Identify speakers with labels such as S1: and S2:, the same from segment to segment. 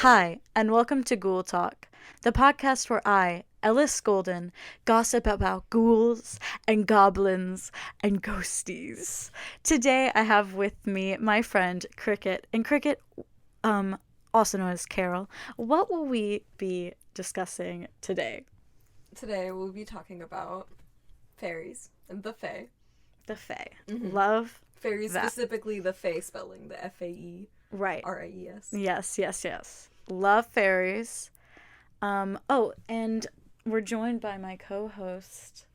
S1: Hi, and welcome to Ghoul Talk, the podcast where I, Ellis Golden, gossip about ghouls and goblins and ghosties. Today I have with me my friend Cricket, and Cricket, also known as Carol. What will we be discussing today?
S2: Today we'll be talking about fairies and the fae.
S1: The Fae.
S2: Mhm.
S1: Love
S2: Fairies,
S1: that.
S2: specifically the fae spelling, the F-A-E.
S1: Right.
S2: R-I-E-S.
S1: Yes. Love fairies. And we're joined by my co-host.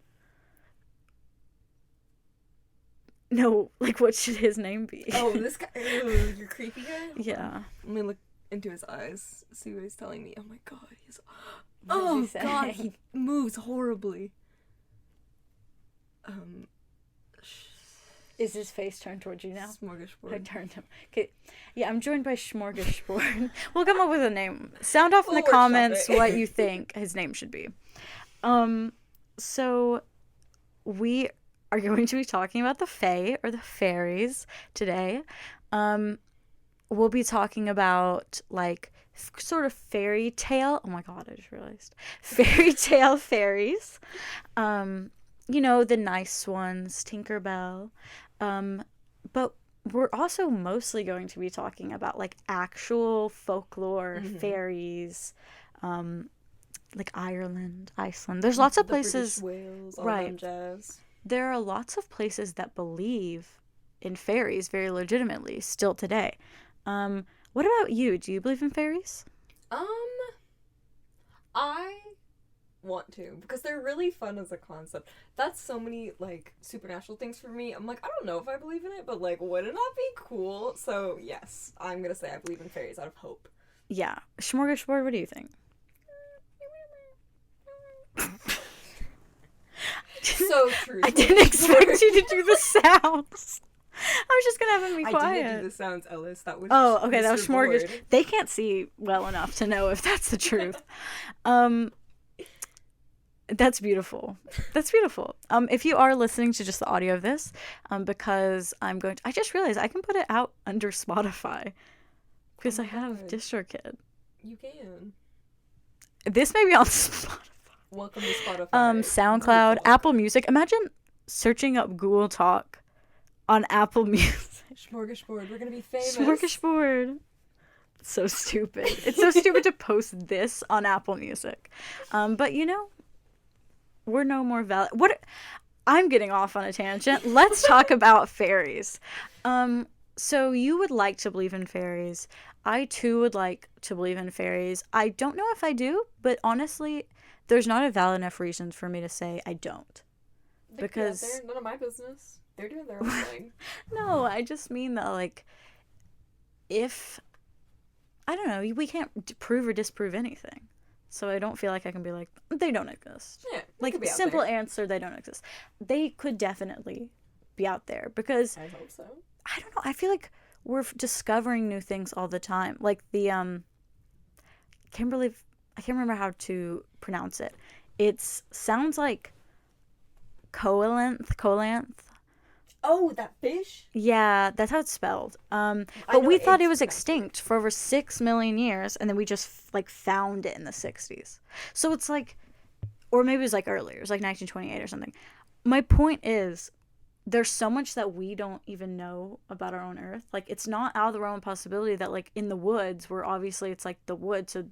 S1: No, like, what should his name be?
S2: Oh, this guy. Ew, you're creepy guy?
S1: Yeah.
S2: Let me look into his eyes, see what he's telling me. Oh my god, he's...
S1: What is he
S2: god,
S1: saying?
S2: he moves horribly.
S1: Is his face turned towards you now? I
S2: Smorgasbord.
S1: turned him. Okay. Yeah, I'm joined by Smorgasbord. We'll come up with a name. Sound off in
S2: We'll
S1: the
S2: workshop
S1: comments
S2: it.
S1: what you think his name should be. So we are going to be talking about the Fae or the fairies today. We'll be talking about like sort of fairy tale. Oh my god, I just realized. Fairy tale fairies. The nice ones, Tinkerbell. But we're also mostly going to be talking about like actual folklore fairies, like Ireland, Iceland. There's lots of places.
S2: The British Wales, all
S1: right.
S2: them jazz.
S1: There are lots of places that believe in fairies very legitimately still today. What about you? Do you believe in fairies?
S2: I want to, because they're really fun as a concept. That's so many, like, supernatural things for me. I'm like, I don't know if I believe in it, but, like, wouldn't that be cool? So, yes, I'm gonna say I believe in fairies out of hope.
S1: Yeah. Smorgasbord, what do you think?
S2: So true.
S1: I didn't expect you to do the sounds. I was just gonna have him be quiet.
S2: I didn't do the sounds, Ellis. That was
S1: okay, that was
S2: Mr. Board.
S1: smorgasbord. They can't see well enough to know if that's the truth. That's beautiful. If you are listening to just the audio of this, because I just realized I can put it out under Spotify because I have
S2: God.
S1: DistroKid.
S2: You can.
S1: This may be on Spotify.
S2: Welcome to Spotify.
S1: SoundCloud, Apple Music. Imagine searching up Ghoul Talk on Apple Music.
S2: Smorgasbord. We're gonna be famous.
S1: Smorgasbord. So stupid. It's so stupid to post this on Apple Music. But we're no more valid. I'm getting off on a tangent. Let's talk about fairies. So you would like to believe in fairies. I too would like to believe in fairies. I don't know if I do, but honestly, there's not a valid enough reason for me to say I don't. Because
S2: they're none of my business. They're doing their own thing.
S1: No, I just mean that, like, if I don't know, we can't prove or disprove anything. So I don't feel like I can be like, they don't exist.
S2: Yeah,
S1: like, simple answer, they don't exist. They could definitely be out there because
S2: I hope so.
S1: I don't know. I feel like we're discovering new things all the time. Like the I can't remember how to pronounce it. It sounds like coelanth.
S2: Oh, that fish?
S1: Yeah, that's how it's spelled. But we thought it was extinct for over 6 million years, and then we just found it in the 60s. So it's like, or maybe it was like earlier. It was like 1928 or something. My point is, there's so much that we don't even know about our own Earth. Like, it's not out of the realm of possibility that, like, in the woods, where obviously it's like the woods, so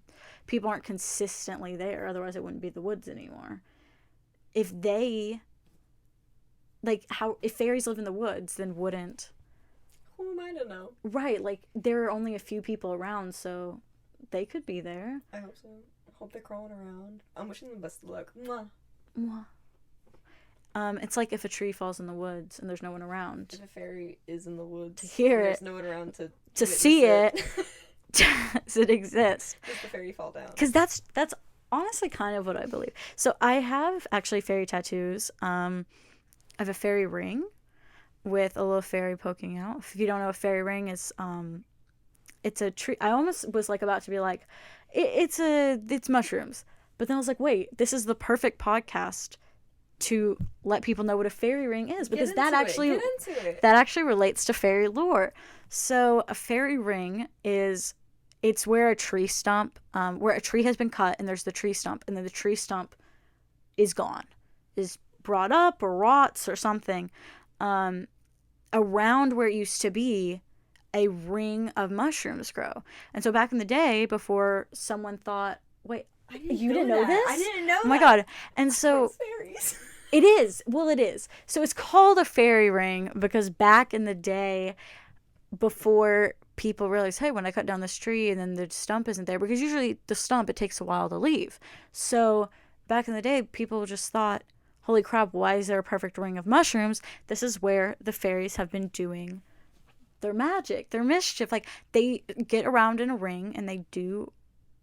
S1: people aren't consistently there. Otherwise, it wouldn't be the woods anymore. If if fairies live in the woods, then wouldn't...
S2: Who am I to know?
S1: Right, like, there are only a few people around, so they could be there.
S2: I hope so. I hope they're crawling around. I'm wishing them best of luck. Mwah.
S1: Mwah. It's like if a tree falls in the woods and there's no one around.
S2: If a fairy is in the woods,
S1: to hear
S2: there's
S1: it.
S2: no one around
S1: to see it. Does it exist?
S2: Does the fairy fall down?
S1: Because that's honestly kind of what I believe. So I have actually fairy tattoos. I have a fairy ring with a little fairy poking out. If you don't know what a fairy ring is, it's a tree. I almost was like about to be like, it's mushrooms. But then I was like, wait, this is the perfect podcast to let people know what a fairy ring is, because that actually relates to fairy lore. So a fairy ring is It's where a tree stump, where a tree has been cut, and there's the tree stump, and then the tree stump is gone, is brought up or rots or something. Um, Around where it used to be, a ring of mushrooms grow. And so back in the day, before someone thought, wait, you didn't know this?
S2: I didn't know
S1: Oh my
S2: that.
S1: God. And so
S2: Fairies.
S1: it is. Well, it is. So it's called a fairy ring because back in the day, before people realize, hey, when I cut down this tree and then the stump isn't there, because usually the stump, it takes a while to leave. So back in the day, people just thought, holy crap, why is there a perfect ring of mushrooms? This is where the fairies have been doing their magic, their mischief. Like, they get around in a ring and they do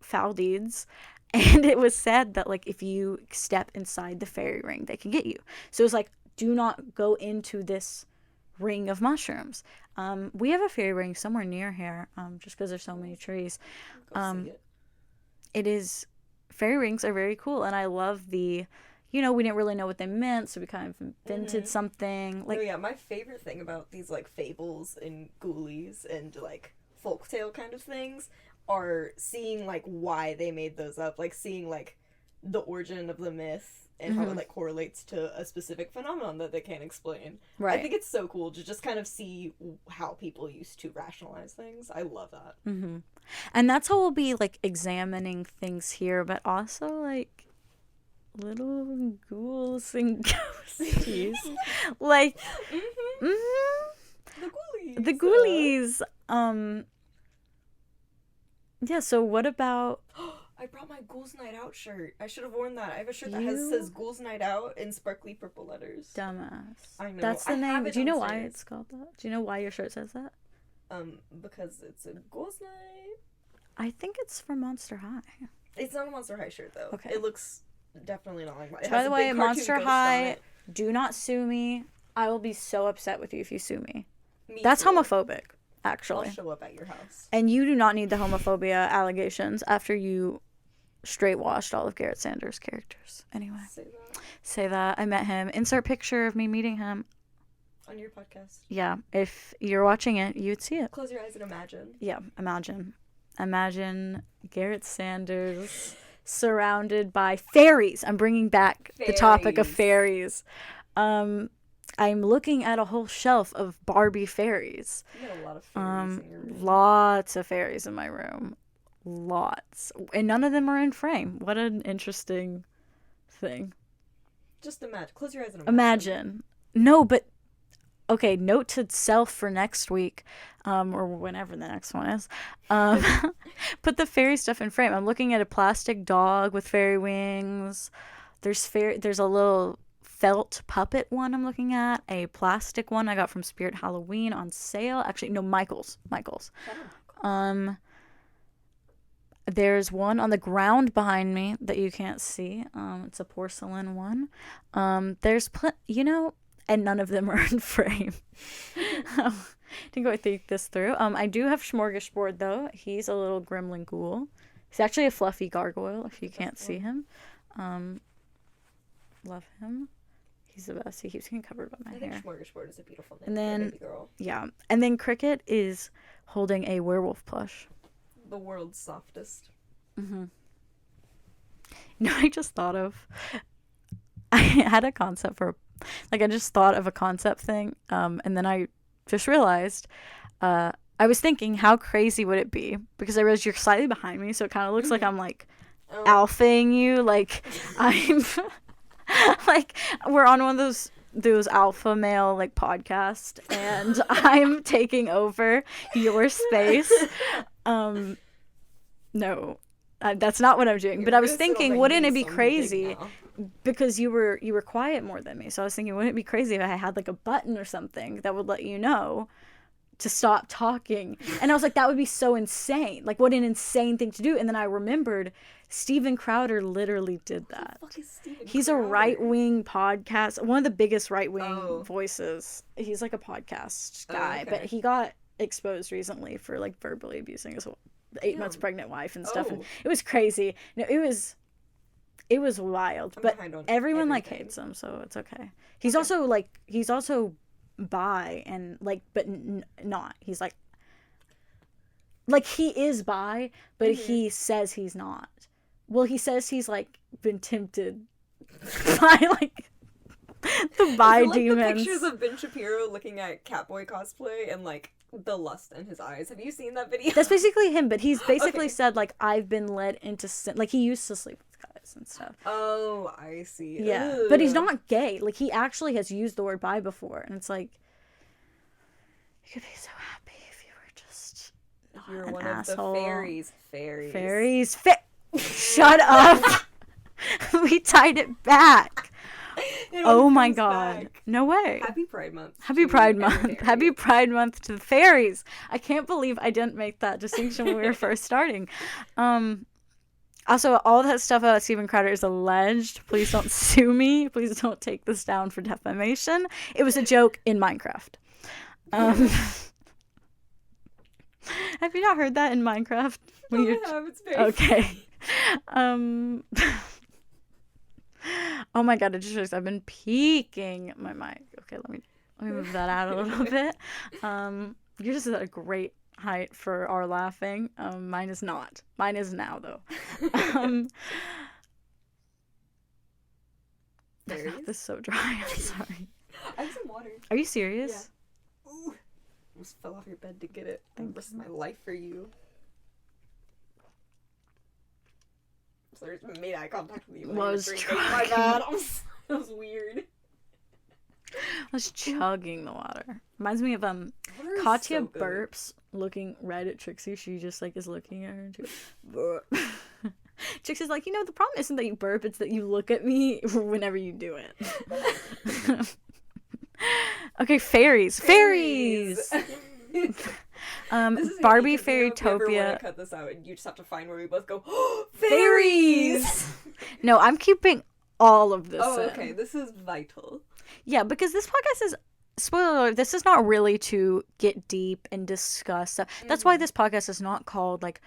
S1: foul deeds. And it was said that, like, if you step inside the fairy ring, they can get you. So it was like, do not go into this ring of mushrooms. We have a fairy ring somewhere near here, just because there's so many trees.
S2: Go see it.
S1: It is, fairy rings are very cool, and I love the, we didn't really know what they meant, so we kind of invented something. Like,
S2: no, yeah, my favorite thing about these like fables and ghoulies and like folktale kind of things are seeing like why they made those up, like seeing like the origin of the myth and how it like correlates to a specific phenomenon that they can't explain.
S1: Right.
S2: I think it's so cool to just kind of see how people used to rationalize things. I love that.
S1: And that's how we'll be like examining things here, but also like little ghouls and ghosties. Like,
S2: The ghoulies.
S1: the ghoulies. Yeah, so what about...
S2: I brought my Ghouls Night Out shirt. I should have worn that. I have a shirt that says Ghouls Night Out in sparkly purple letters.
S1: Dumbass.
S2: I know.
S1: That's the
S2: I
S1: name. Do you know why
S2: downstairs.
S1: it's called that? Do you know why your shirt says that?
S2: Because it's a Ghouls Night.
S1: I think it's from Monster High.
S2: It's not a Monster High shirt though.
S1: Okay.
S2: It looks definitely not like mine.
S1: By the way, Monster High, do not sue me. I will be so upset with you if you sue me. That's
S2: too.
S1: homophobic, actually.
S2: I'll show up at your house.
S1: And you do not need the homophobia allegations after you straight washed all of Garrett Sanders' characters. Anyway. Say that. I met him. Insert picture of me meeting him.
S2: On your podcast.
S1: Yeah. If you're watching it, you'd see it.
S2: Close your eyes and imagine.
S1: Yeah. Imagine. Imagine Garrett Sanders surrounded by fairies. I'm bringing back the topic of fairies. I'm looking at a whole shelf of Barbie fairies.
S2: You got a lot of fairies in your room.
S1: Lots of fairies in my room. Lots. And none of them are in frame. What an interesting thing.
S2: Just imagine. Close your eyes and
S1: Imagine. No, but okay, note to self for next week, or whenever the next one is. Put the fairy stuff in frame. I'm looking at a plastic dog with fairy wings. There's a little felt puppet one I'm looking at. A plastic one I got from Spirit Halloween on sale. Actually, no, Michael's. There's one on the ground behind me that you can't see. It's a porcelain one. There's and none of them are in frame. Didn't go think this through. I do have Smorgasbord though. He's a little gremlin ghoul. He's actually a fluffy gargoyle if you can't see him. Love him. He's the best. He keeps getting covered by my hair.
S2: I think Smorgasbord is a beautiful name
S1: and then,
S2: for a baby girl. Yeah.
S1: And then Cricket is holding a werewolf plush.
S2: The world's softest.
S1: I just thought of... I had a concept for... I just thought of a concept thing, and then I just realized... I was thinking, how crazy would it be? Because I realized you're slightly behind me, so it kind of looks like I'm, alphaing you. I'm... we're on one of those alpha male podcasts, and I'm taking over your space. No, that's not what I'm doing. But I was thinking, wouldn't it be crazy? Because you were quiet more than me, so I was thinking, wouldn't it be crazy if I had a button or something that would let you know to stop talking? And I was like, that would be so insane. What an insane thing to do. And then I remembered Steven Crowder literally did that.
S2: Who the fuck is Steven
S1: He's
S2: Crowder?
S1: a right-wing podcast, one of the biggest right-wing voices. He's a podcast guy, but he got exposed recently for verbally abusing his 8 months pregnant wife and stuff. And it was crazy. No, it was wild. But everyone hates him, so it's okay. He's also bi and but not. He's like he is bi, but
S2: Mhm.
S1: he says he's not. Well, he says he's like been tempted by like the bi
S2: Is it like the pictures
S1: demons.
S2: of Ben Shapiro looking at Catboy cosplay and like the lust in his eyes? Have you seen that video?
S1: That's basically him, but he's basically
S2: Okay.
S1: said like I've been led into sin. Like he used to sleep with guys and stuff.
S2: Oh, I see.
S1: Yeah, but he's
S2: Ugh.
S1: not gay. Like he actually has used the word bi before, and it's like you could be so happy if you were just not
S2: You're
S1: an
S2: one of the
S1: asshole.
S2: fairies. Fairies.
S1: Fairies. Shut up. We tied it back.
S2: It
S1: Oh
S2: always
S1: my
S2: comes
S1: god.
S2: back.
S1: No way.
S2: Happy Pride Month.
S1: Happy
S2: to
S1: Pride
S2: every
S1: Month.
S2: fairy.
S1: Happy Pride Month to the fairies. I can't believe I didn't make that distinction when we were first starting. Also, all that stuff about Steven Crowder is alleged. Please don't sue me. Please don't take this down for defamation. It was a joke in Minecraft. Um, have you not heard that in Minecraft?
S2: No, I have. It's very
S1: Okay. Oh my god, I just realized I've been peeking my mic. Okay, let me move that out a little bit. Yours is at a great height for our laughing. Mine is not. Mine is now though. My
S2: Fairies?
S1: mouth is so dry. I'm sorry.
S2: I have some water.
S1: Are you serious?
S2: Ooh. Almost fell off your bed to get it. I risked my life for you. Sorry, made eye contact with you. when I
S1: Was
S2: drinking. My
S1: trying.
S2: bad. That was weird.
S1: I was chugging the water. Reminds me of
S2: Water is
S1: Katya
S2: so good.
S1: burps looking right at Trixie. She just like is looking at her and she goes, Trixie's like, the problem isn't that you burp, it's that you look at me whenever you do it. Okay, fairies. Fairies!
S2: This is
S1: Barbie
S2: If you ever want
S1: Fairytopia.
S2: to cut this out, you just have to find where we both go, oh, fairies!
S1: No, I'm keeping all of this
S2: Oh,
S1: in.
S2: okay. This is vital.
S1: Yeah, because this podcast is, spoiler alert, this is not really to get deep and discuss stuff. That's why this podcast is not called like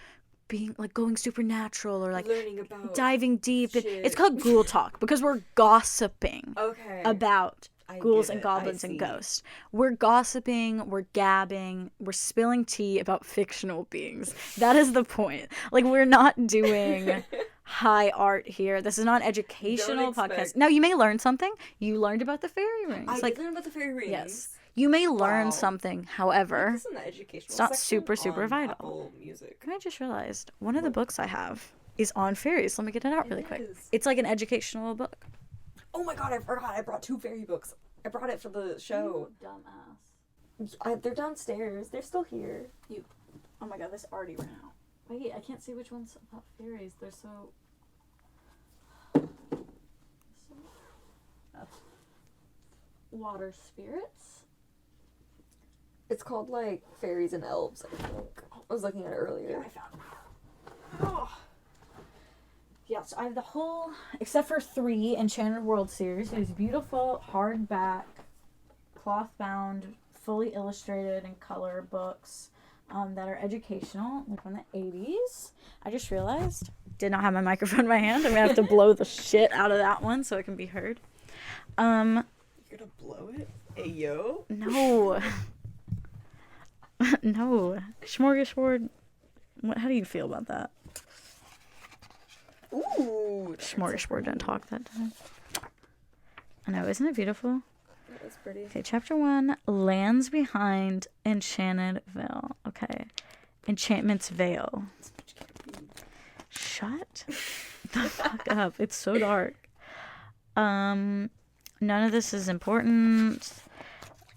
S1: being like going supernatural or like
S2: Learning about
S1: diving deep.
S2: shit.
S1: It's called Ghoul Talk because we're gossiping
S2: Okay.
S1: about
S2: I
S1: ghouls
S2: get
S1: and
S2: it.
S1: goblins
S2: I
S1: and
S2: see.
S1: ghosts. We're gossiping, we're gabbing, we're spilling tea about fictional beings. That is the point. Like we're not doing high art here. This is not an educational
S2: Don't
S1: podcast.
S2: expect-
S1: Now you may learn something. You learned about the fairy rings.
S2: I
S1: like
S2: did learn about the fairy rings.
S1: yes. You may learn
S2: Wow.
S1: something.
S2: Put
S1: However,
S2: this in the educational
S1: it's not
S2: section
S1: super
S2: on
S1: vital.
S2: Apple Music.
S1: I just realized one of the books I have is on fairies. Let me get it out really quick.
S2: is.
S1: It's like an educational book.
S2: Oh my god, I forgot. I brought 2 fairy books. I brought it for the show.
S1: Dumbass.
S2: They're downstairs. They're still here.
S1: Oh my god, this already ran out. Wait, I can't see which one's about fairies. They're so. Water spirits?
S2: It's called like Fairies and Elves, I think. I was looking at it earlier.
S1: I found it. Oh. Yeah, so I have the whole, except for 3 Enchanted World series. These beautiful hardback, cloth bound, fully illustrated and color books that are educational, like from the 80s. I just realized, did not have my microphone in my hand. I'm gonna have to blow the shit out of that one so it can be heard.
S2: You're gonna blow it? Hey, yo.
S1: No. No. Smorgasbord. How do you feel about that?
S2: Ooh.
S1: Smorgasbord didn't talk that time. I know, isn't it beautiful?
S2: That's pretty.
S1: Okay, chapter 1, Lands Behind Enchanted Vale. Okay. Enchantment's Veil. Shut the fuck up. It's so dark. None of this is important.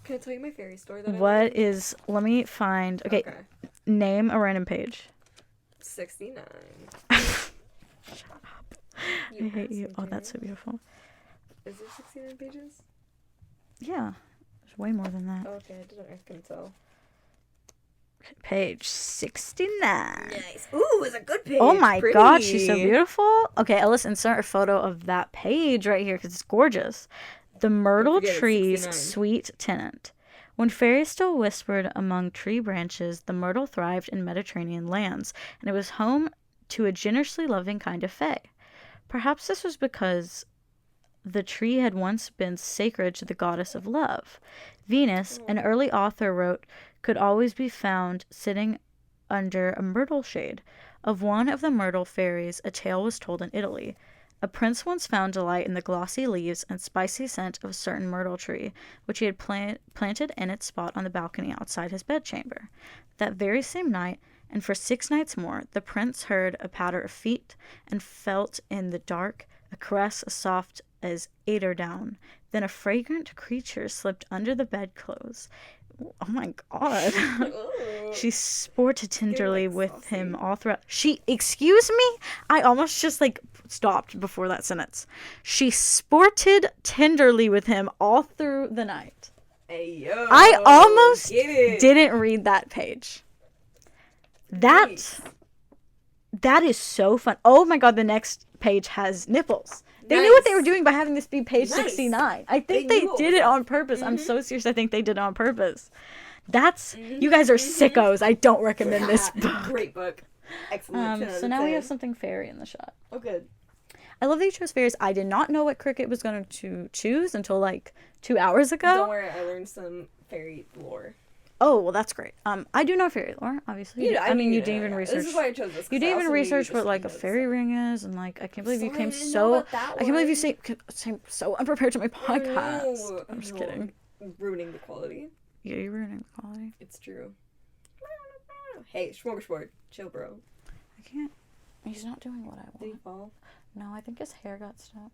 S2: Can I tell you my fairy story that I
S1: What
S2: learned?
S1: is, let me find, okay, name a random page.
S2: 69.
S1: Shut up. I hate you.
S2: ass
S1: Oh, that's so
S2: fairy.
S1: beautiful.
S2: Is there 69 pages?
S1: Yeah. There's way more than that.
S2: Oh, okay, I couldn't tell.
S1: Page 69.
S2: Nice. Ooh, it's a good page.
S1: Oh my
S2: Pretty.
S1: god, she's so beautiful. Okay, Ellis, insert a photo of that page right here because it's gorgeous. The myrtle
S2: forget it's
S1: tree's
S2: 69.
S1: sweet tenant. When fairies still whispered among tree branches, the myrtle thrived in Mediterranean lands, and it was home to a generously loving kind of fae. Perhaps this was because the tree had once been sacred to the goddess of love. Venus, an early author wrote, could always be found sitting under a myrtle shade. Of one of the myrtle fairies, a tale was told in Italy. A prince once found delight in the glossy leaves and spicy scent of a certain myrtle tree, which he had planted in its spot on the balcony outside his bedchamber. That very same night, and for 6 nights more, the prince heard a patter of feet and felt in the dark a caress as soft as eiderdown. Then a fragrant creature slipped under the bedclothes. Oh my god. She sported tenderly
S2: like,
S1: with
S2: saucy.
S1: him all throughout. Excuse me? I almost just like stopped before that sentence. She sported tenderly with him all through the night.
S2: Hey, yo.
S1: I almost
S2: Get it.
S1: didn't read that page.
S2: Nice.
S1: That is so fun. Oh my god, the next page has nipples. They knew what they were doing by having this be page 69. I think they did it on purpose. I'm so serious. I think they did it on purpose. You guys are sickos. I don't recommend this book.
S2: Great book. Excellent.
S1: So now we have something fairy in the shot.
S2: Oh, good.
S1: I love that you chose fairies. I did not know what Cricket was going to choose until like 2 hours ago.
S2: Don't worry, I learned some fairy lore.
S1: Oh, well, that's great. I do know fairy lore, obviously.
S2: You
S1: didn't even research.
S2: This is why I chose this.
S1: You didn't even research what like a fairy ring is, and like I can't believe you came so. I can't believe you came so unprepared to my podcast. I'm just kidding.
S2: Ruining the quality.
S1: Yeah, you're ruining the quality.
S2: It's true. Hey, smorgasbord, chill, bro.
S1: I can't. He's not doing what I want.
S2: Did he fall?
S1: No, I think his hair got stuck.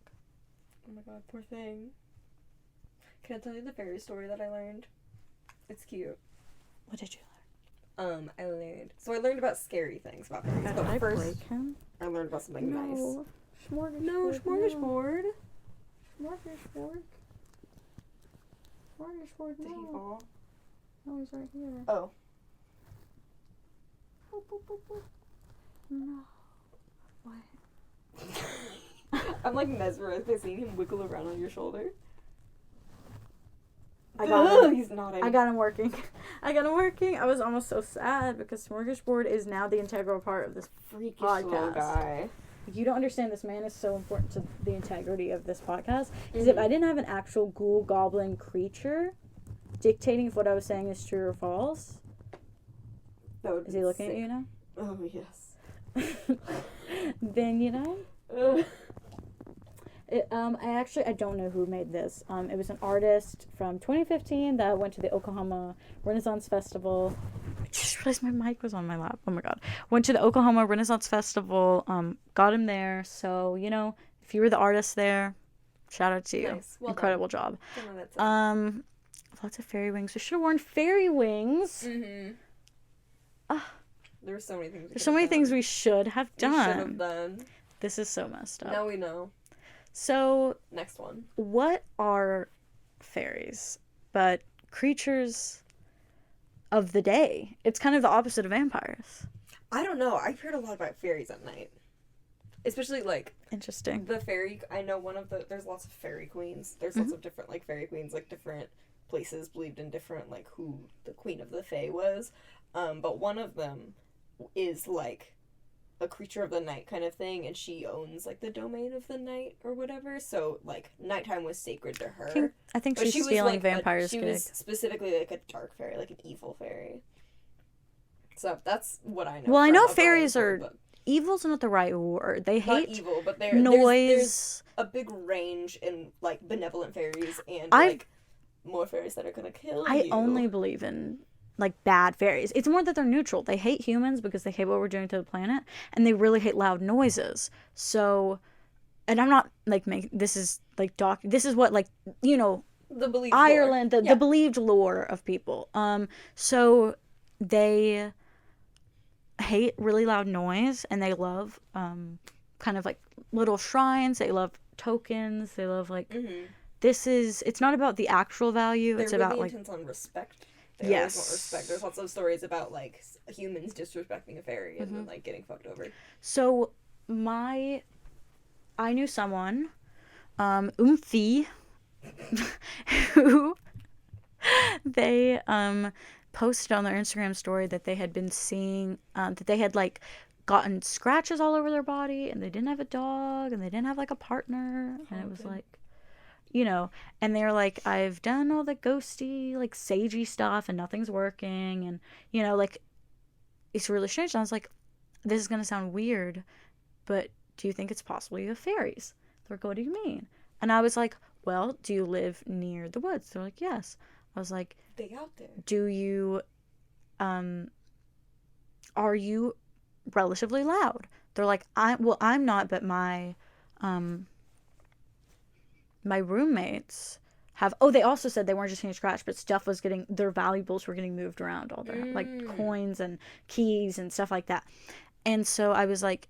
S2: Oh my god, poor thing. Can I tell you the fairy story that I learned? It's cute.
S1: What did you
S2: I learned about scary things about fairies.
S1: learn?
S2: But
S1: Did I
S2: first,
S1: break him?
S2: I learned about something nice.
S1: No, smorgasbord.
S2: No, smorgasbord.
S1: Smorgasbord. Smorgasbord.
S2: Did he fall?
S1: No, he's right here.
S2: Oh.
S1: Boop, boop, boop, boop. No. What?
S2: I'm like mesmerized by seeing him wiggle around on your shoulder.
S1: I got him.
S2: He's nodding.
S1: I got him working. I was almost so sad because smorgasbord is now the integral part of this
S2: freakish
S1: podcast.
S2: little guy.
S1: You don't understand, this man is so important to the integrity of this podcast. Because if I didn't have an actual ghoul goblin creature dictating if what I was saying is true or false. Is he looking at you now?
S2: Oh, yes.
S1: Then, you know. I don't know who made this. It was an artist from 2015 that went to the Oklahoma Renaissance Festival. I just realized my mic was on my lap. Oh my god. Went to the Oklahoma Renaissance Festival. Got him there. So, you know, if you were the artist there, shout out to you.
S2: Nice. Well
S1: Incredible
S2: done.
S1: job. Lots of fairy wings. We should have worn fairy wings.
S2: Mm-hmm. There's so many things.
S1: There's so many things we should have
S2: done.
S1: This is so messed up.
S2: Now we know.
S1: So,
S2: next one.
S1: What are fairies but creatures of the day? It's kind of the opposite of vampires.
S2: I don't know. I've heard a lot about fairies at night. Especially, like...
S1: Interesting.
S2: The fairy... I know there's lots of fairy queens. There's lots of different, like, fairy queens. Like, different places believed in different, like, who the queen of the fae was. But one of them is, like... a creature of the night kind of thing, and she owns like the domain of the night or whatever, so like nighttime was sacred to her.
S1: I think she's stealing vampires.
S2: She was specifically like a dark fairy, like an evil fairy. So that's what I know.
S1: Well, I know fairies are evil's not the right word. They hate
S2: not evil, but
S1: noise.
S2: There's a big range in like benevolent fairies and like more fairies that are gonna kill you.
S1: I only believe in like bad fairies. It's more that they're neutral. They hate humans because they hate what we're doing to the planet, and they really hate loud noises. So, and I'm not like this is like this is what, like, you know,
S2: the believed
S1: Ireland,
S2: lore.
S1: the believed lore of people. So they hate really loud noise, and they love kind of like little shrines. They love tokens. They love like it's not about the actual value.
S2: They're
S1: it's
S2: really
S1: about like
S2: intense on respect. They always want respect. There's lots of stories about like humans disrespecting a fairy and then like getting fucked over.
S1: So I knew someone, Umfi, who they posted on their Instagram story that they had been seeing that they had like gotten scratches all over their body, and they didn't have a dog, and they didn't have like a partner, and it was like, you know, and they're like, I've done all the ghosty, like, sagey stuff, and nothing's working, and, you know, like, it's really strange. And I was like, this is going to sound weird, but do you think it's possible you have fairies? They're like, what do you mean? And I was like, well, do you live near the woods? They're like, yes. I was like,
S2: Big out there.
S1: do you, are you relatively loud? They're like, I'm not, but um, my roommates have. Oh, they also said they weren't just getting scratched, but stuff was getting, their valuables were getting moved around all their, like coins and keys and stuff like that. And so I was like,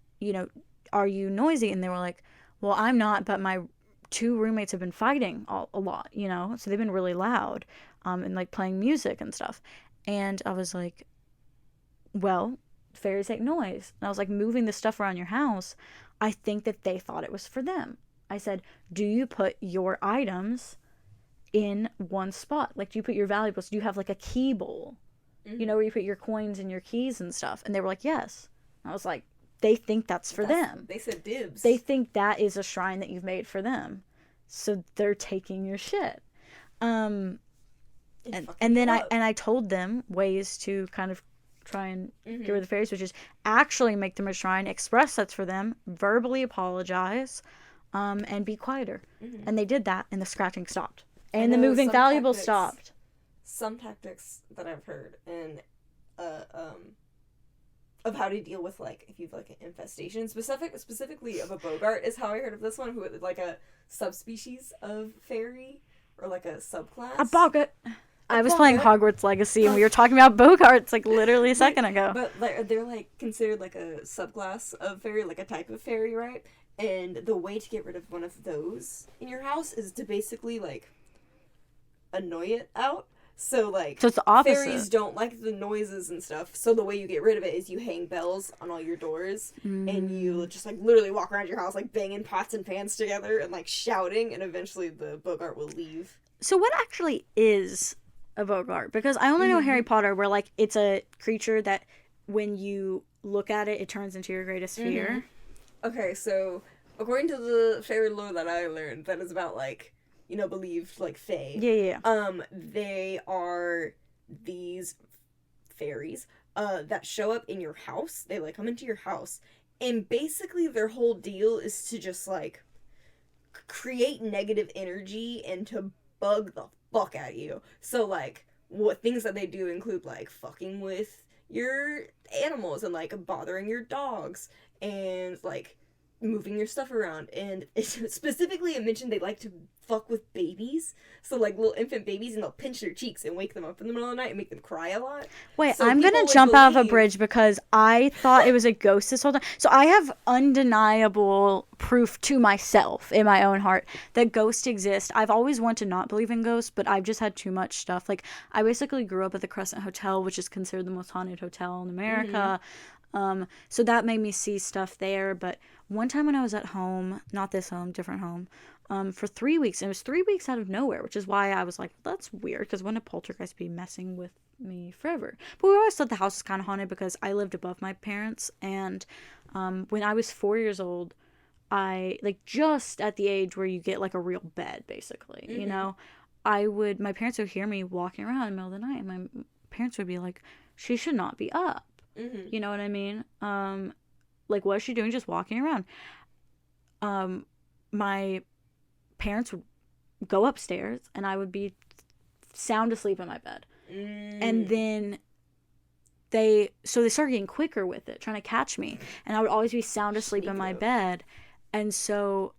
S1: are you noisy? And they were like, well, I'm not, but my two roommates have been fighting a lot, so they've been really loud, and like playing music and stuff. And I was like, well, fairies make noise. And I was like, moving the stuff around your house, I think that they thought it was for them. I said, do you put your items in one spot? Like, do you put your valuables? Do you have like a key bowl, where you put your coins and your keys and stuff? And they were like, yes. I was like, they think that's for them.
S2: They said dibs.
S1: They think that is a shrine that you've made for them. So they're taking your shit. And then I told them ways to kind of try and get rid of the fairies, which is actually make them a shrine, express that's for them, verbally apologize, and be quieter. And they did that, and the scratching stopped. And the moving valuables stopped.
S2: Some tactics that I've heard and of how to deal with, like, if you've like an infestation, specifically of a Bogart, is how I heard of this one, who like a subspecies of fairy or like a subclass.
S1: A Bogart. I was playing Hogwarts Legacy, and we were talking about Bogarts like literally a second ago.
S2: But they're like considered like a subclass of fairy, like a type of fairy, right? And the way to get rid of one of those in your house is to basically like annoy it out. So like,
S1: so it's the opposite.
S2: Fairies don't like the noises and stuff. So the way you get rid of it is you hang bells on all your doors, and you just like literally walk around your house like banging pots and pans together and like shouting, and eventually the Bogart will leave.
S1: So what actually is a Bogart? Because I only know Harry Potter, where like it's a creature that when you look at it, it turns into your greatest fear.
S2: Okay, so according to the fairy lore that I learned, that is about like, believed like fae.
S1: Yeah.
S2: They are these fairies that show up in your house. They like come into your house, and basically their whole deal is to just like create negative energy and to bug the fuck at you. So like, what things that they do include like fucking with your animals and like bothering your dogs and like moving your stuff around. And specifically it mentioned they like to fuck with babies, so like little infant babies, and they'll pinch their cheeks and wake them up in the middle of the night and make them cry a lot.
S1: Wait, so I'm gonna jump out of a bridge because I thought it was a ghost this whole time. So I have undeniable proof to myself in my own heart that ghosts exist. I've always wanted to not believe in ghosts, but I've just had too much stuff. Like, I basically grew up at the Crescent Hotel, which is considered the most haunted hotel in America. So that made me see stuff there. But one time when I was at home, not this home, different home, for 3 weeks, and it was 3 weeks out of nowhere, which is why I was like, that's weird, because wouldn't a poltergeist be messing with me forever? But we always thought the house was kind of haunted because I lived above my parents, and when I was 4 years old, I, like, just at the age where you get like a real bed, basically, my parents would hear me walking around in the middle of the night, and my parents would be like, she should not be up. You know what I mean? Like, what is she doing just walking around? My parents would go upstairs, and I would be sound asleep in my bed. And then they started getting quicker with it, trying to catch me. And I would always be sound asleep in my bed. And so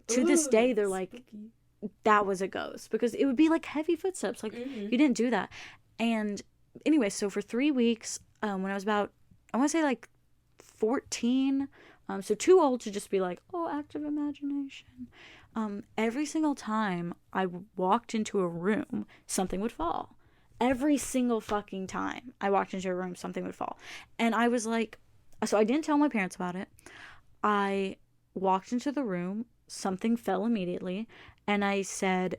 S1: to this day, they're like, spooky. That was a ghost, because it would be like heavy footsteps. Like, you didn't do that. And anyway, so for 3 weeks, when I was about, I want to say like 14, so too old to just be like, oh, active imagination. Every single time I walked into a room, something would fall. Every single fucking time I walked into a room, something would fall. And I was like, so I didn't tell my parents about it. I walked into the room, something fell immediately, and I said,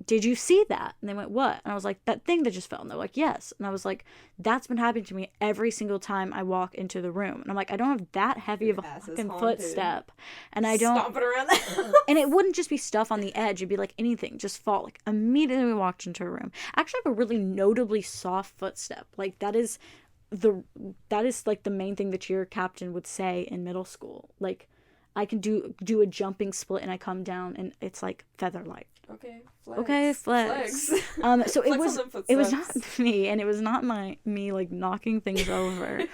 S1: did you see that? And they went, what? And I was like, that thing that just fell. And they're like, yes. And I was like, that's been happening to me every single time I walk into the room. And I'm like, I don't have that heavy of a fucking footstep. And I don't.
S2: Stomping around the house.
S1: And it wouldn't just be stuff on the edge. It'd be like anything, just fall. Like, immediately we walked into a room. I actually have a really notably soft footstep. Like, that is that is like the main thing the cheer captain would say in middle school. Like, I can do a jumping split and I come down and it's like feather light.
S2: Okay, flex.
S1: Okay, flex. So
S2: Flex
S1: it was not me, and it was not me like knocking things over.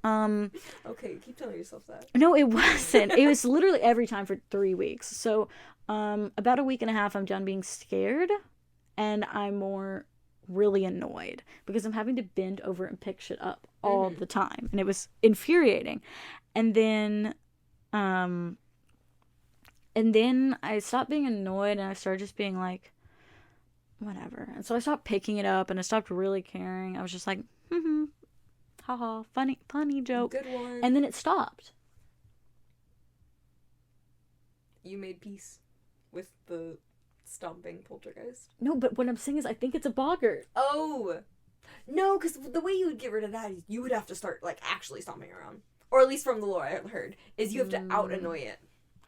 S2: Okay, keep telling yourself that.
S1: No, it wasn't. It was literally every time for 3 weeks. So about a week and a half, I'm done being scared, and I'm more really annoyed because I'm having to bend over and pick shit up all the time, and it was infuriating. And then I stopped being annoyed and I started just being like, whatever. And so I stopped picking it up and I stopped really caring. I was just like, haha, funny joke.
S2: Good one.
S1: And then it stopped.
S2: You made peace with the stomping poltergeist?
S1: No, but what I'm saying is I think it's a boggart.
S2: Oh! No, because the way you would get rid of that is you would have to start, like, actually stomping around. Or at least from the lore I heard, is you have to out-annoy it.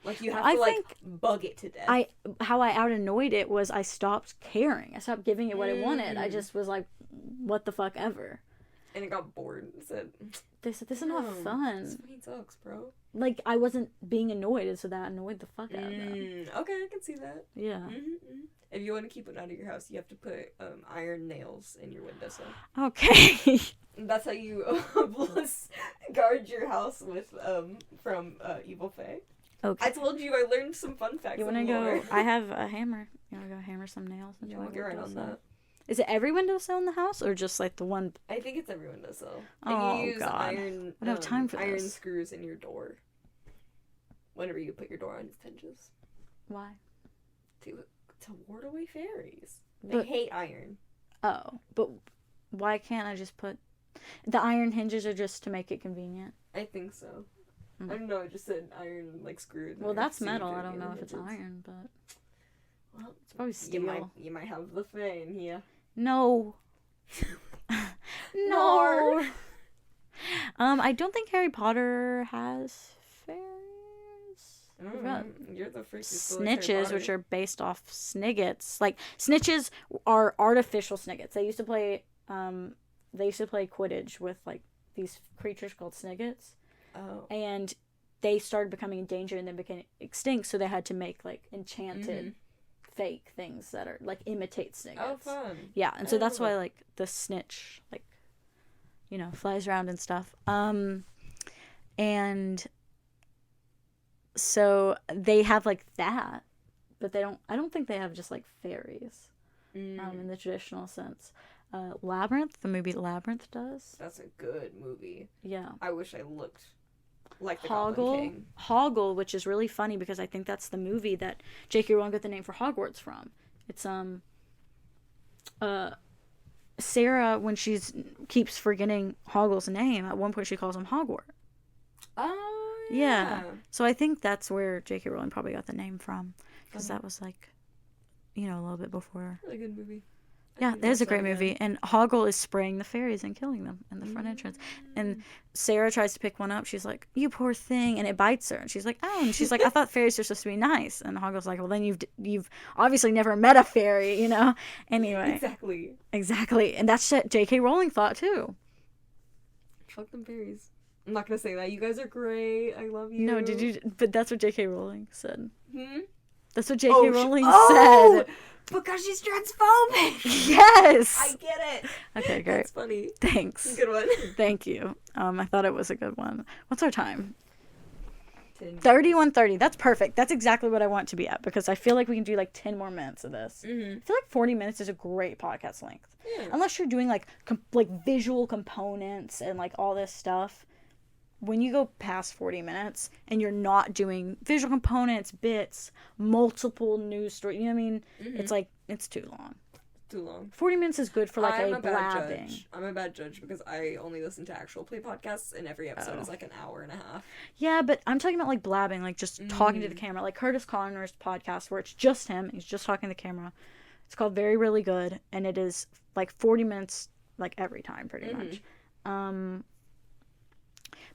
S2: Like, you have to, bug it to death.
S1: How I out-annoyed it was I stopped caring. I stopped giving it what it wanted. I just was like, what the fuck ever.
S2: And it got bored and said,
S1: this is not fun.
S2: This fucking sucks, bro.
S1: Like, I wasn't being annoyed, and so that annoyed the fuck out of them.
S2: Okay, I can see that.
S1: Yeah.
S2: If you want to keep it out of your house, you have to put iron nails in your windowsill.
S1: Okay.
S2: That's how you guard your house with from Evil Fae.
S1: Okay.
S2: I told you I learned some fun facts.
S1: You want to go? I have a hammer. You want to go hammer some nails into my
S2: get right on that.
S1: Is it every windowsill in the house, or just like the one?
S2: I think it's every windowsill.
S1: Oh,
S2: you use
S1: God.
S2: iron.
S1: I don't have time for
S2: iron
S1: this.
S2: screws in your door. Whenever you put your door on its hinges.
S1: Why?
S2: To ward away fairies. They hate iron.
S1: Oh, but why can't I just put the iron hinges are just to make it convenient?
S2: I think so. I don't know. I just said iron screws.
S1: Well, that's metal. I don't know if it's iron, but it's probably steel.
S2: You might have the Fae in here.
S1: No. No. I don't think Harry Potter has fairies.
S2: You're the freak.
S1: Snitches, which are based off sniggets. Like, snitches are artificial sniggets. They used to play Quidditch with like these creatures called sniggets.
S2: Oh.
S1: And they started becoming endangered and then became extinct, so they had to make like enchanted fake things that are like imitate sniggets.
S2: Oh, fun.
S1: Yeah, and so that's why like the snitch flies around and stuff. And so they have like that, but I don't think they have just like fairies in the traditional sense. Labyrinth, the movie Labyrinth does.
S2: That's a good movie.
S1: Yeah.
S2: I wish I looked like the Goblin King.
S1: Hoggle, which is really funny because I think that's the movie that J.K. Rowling got the name for Hogwarts from. It's Sarah, when keeps forgetting Hoggle's name, at one point she calls him Hogwarts.
S2: Oh,
S1: yeah. So I think that's where J.K. Rowling probably got the name from, because that was like, a little bit before.
S2: Really good movie.
S1: Yeah, there's a great movie. And Hoggle is spraying the fairies and killing them in the front entrance. And Sarah tries to pick one up. She's like, "You poor thing," and it bites her. And she's like, "Oh," and she's like, "I thought fairies were supposed to be nice." And Hoggle's like, "Well, then you've obviously never met a fairy, Anyway. Exactly. And that's what J.K. Rowling thought too.
S2: Fuck them fairies. I'm not gonna say that. You guys are great. I love you.
S1: No, did you? But that's what J.K. Rowling said. That's what J.K. Rowling said.
S2: Because she's transphobic.
S1: Yes.
S2: I get it.
S1: Okay, great.
S2: That's funny.
S1: Thanks.
S2: Good one.
S1: Thank you. I thought it was a good one. What's our time?
S2: 31:30.
S1: That's perfect. That's exactly what I want to be at, because I feel like we can do like 10 more minutes of this. I feel like 40 minutes is a great podcast length.
S2: Yeah.
S1: Unless you're doing like visual components and like all this stuff. When you go past 40 minutes and you're not doing visual components, bits, multiple news stories, you know what I mean? It's like, it's too long.
S2: Too long.
S1: 40 minutes is good for like
S2: I'm
S1: a blabbing.
S2: Judge. I'm a bad judge because I only listen to actual play podcasts and every episode is like an hour and a half.
S1: Yeah, but I'm talking about like blabbing, like just talking to the camera. Like Curtis Connor's podcast where it's just him. He's just talking to the camera. It's called Very Really Good, and it is like 40 minutes like every time pretty much.